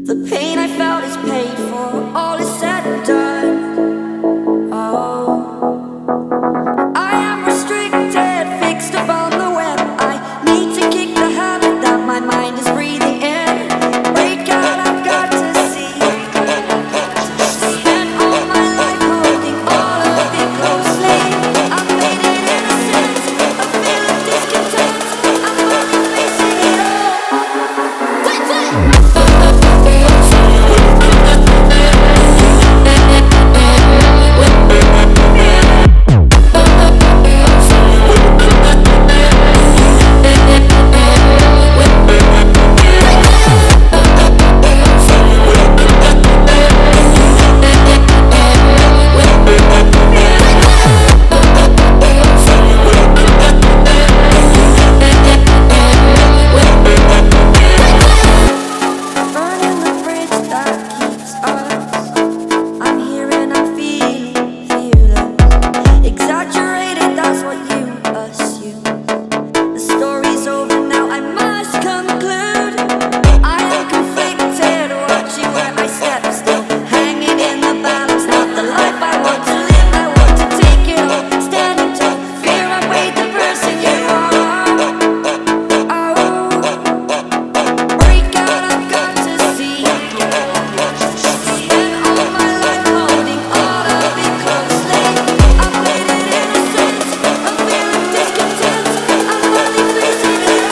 The pain I felt is paid for, all is said and done. Oh, I am restricted, fixed upon the web. I need to kick the habit that my mind is breathing in. Break out, I've got to see. Spent all my life holding all of it closely. I've made it innocent, a feel of discontent. I'm finally facing it all. Burning the bridge that keeps us. I'm here and I'm feeling fearless. Exaggerated, that's what you assume. The story's over now, I must conclude. I am conflicted, watching where I step still. Hanging in the balance, not the life I want to live. I want to take it all, standing tall. Fear I weighed the person you are. Oh, break out, I've got to see. Spent all my life holding all of it closely. I've made it innocent, a feel of discontent. I'm finally facing it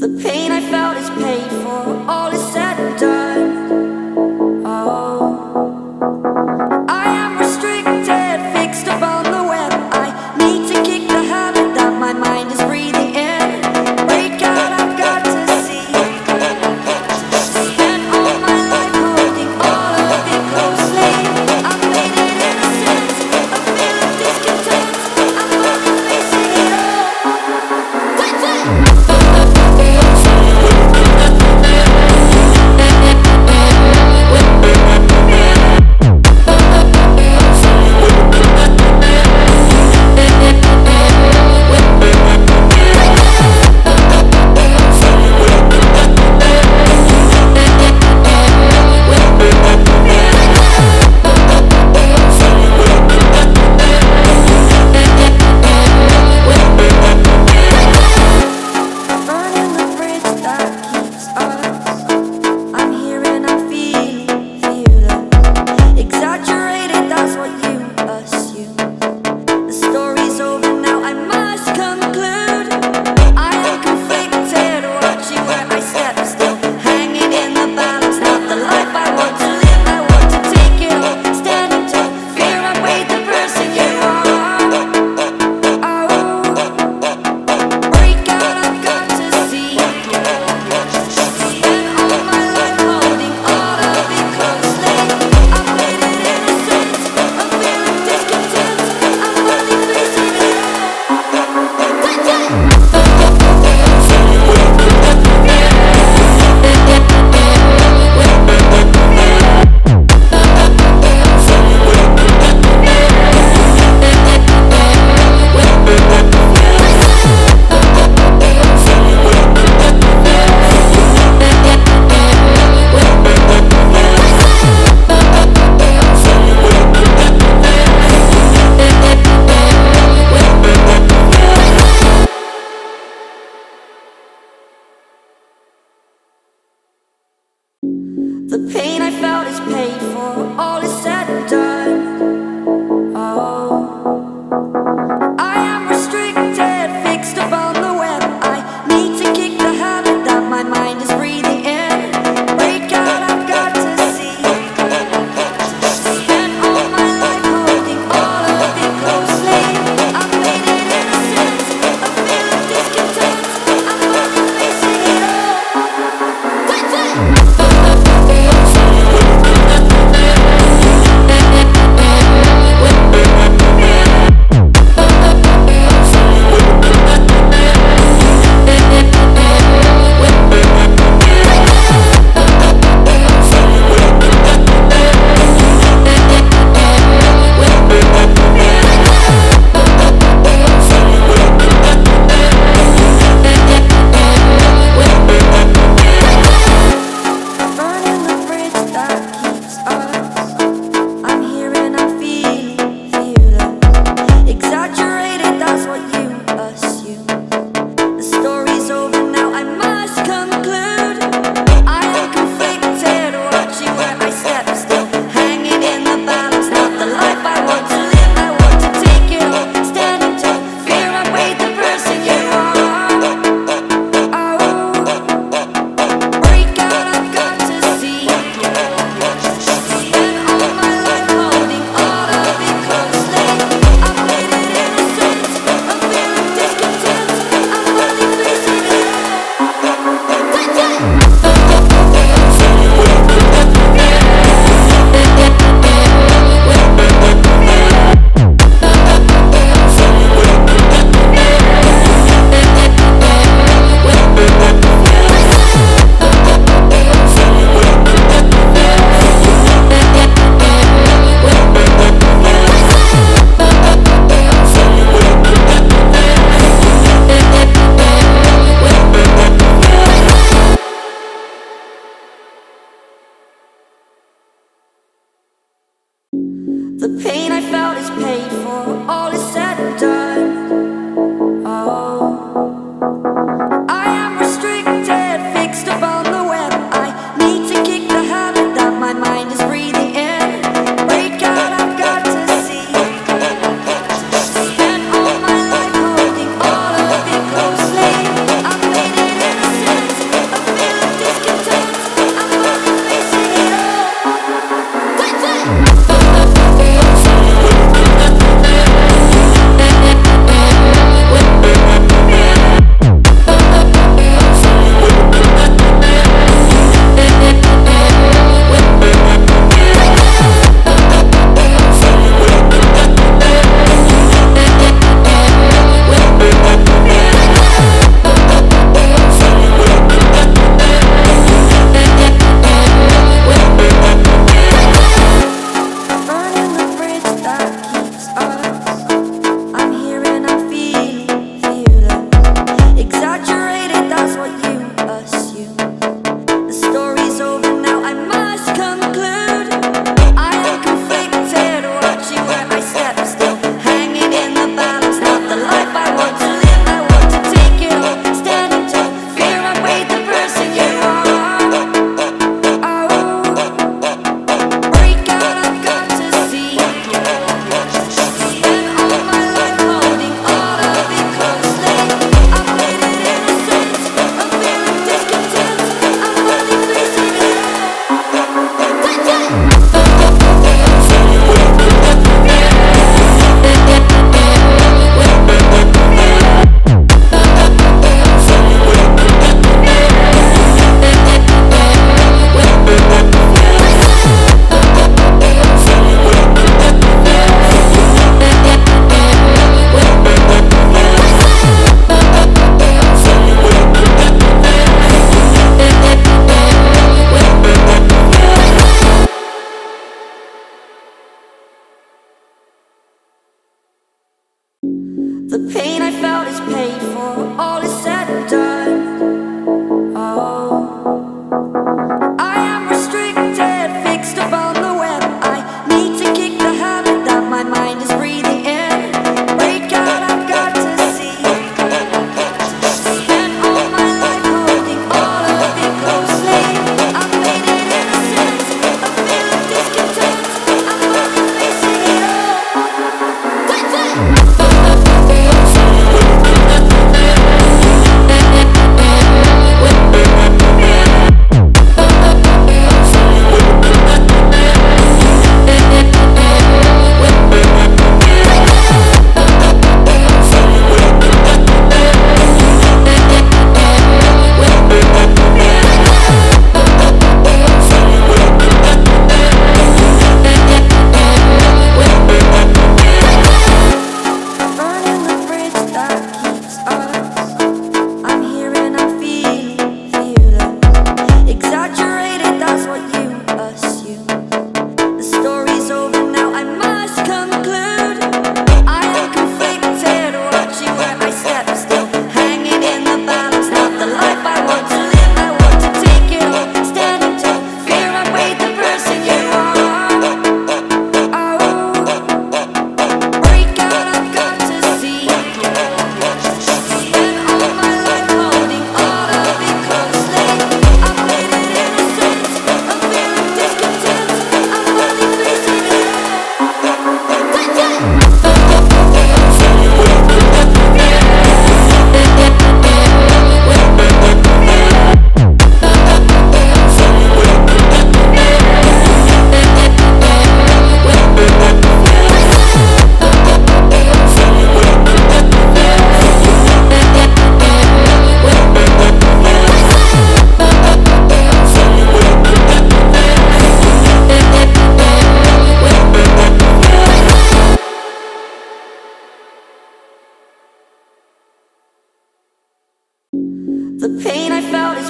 The pain I felt is paid for, all is said and done. Oh, I am restricted, fixed upon the web. I need to kick the habit that my mind is breathing in. Break out, I've got to see. Spent all my life holding all of it closely. I've made it innocent, a feel of discontent. I'm finally facing it all.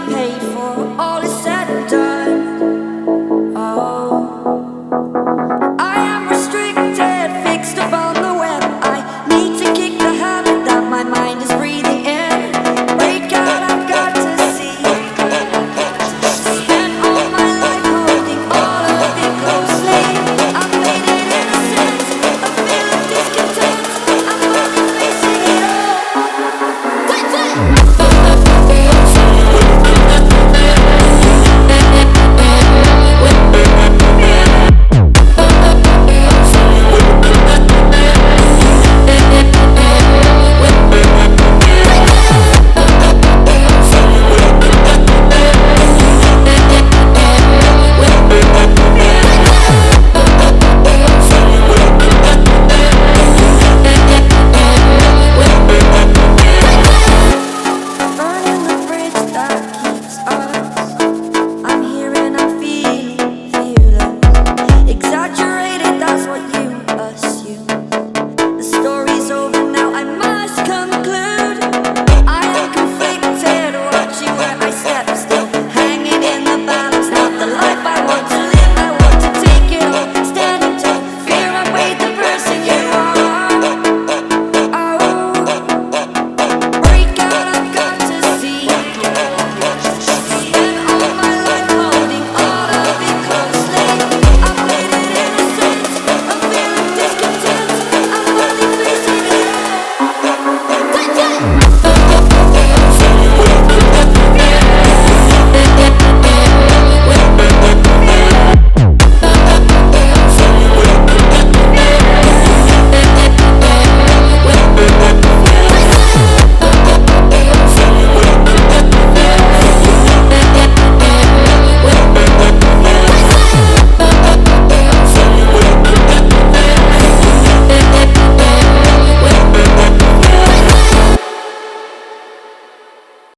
paid for.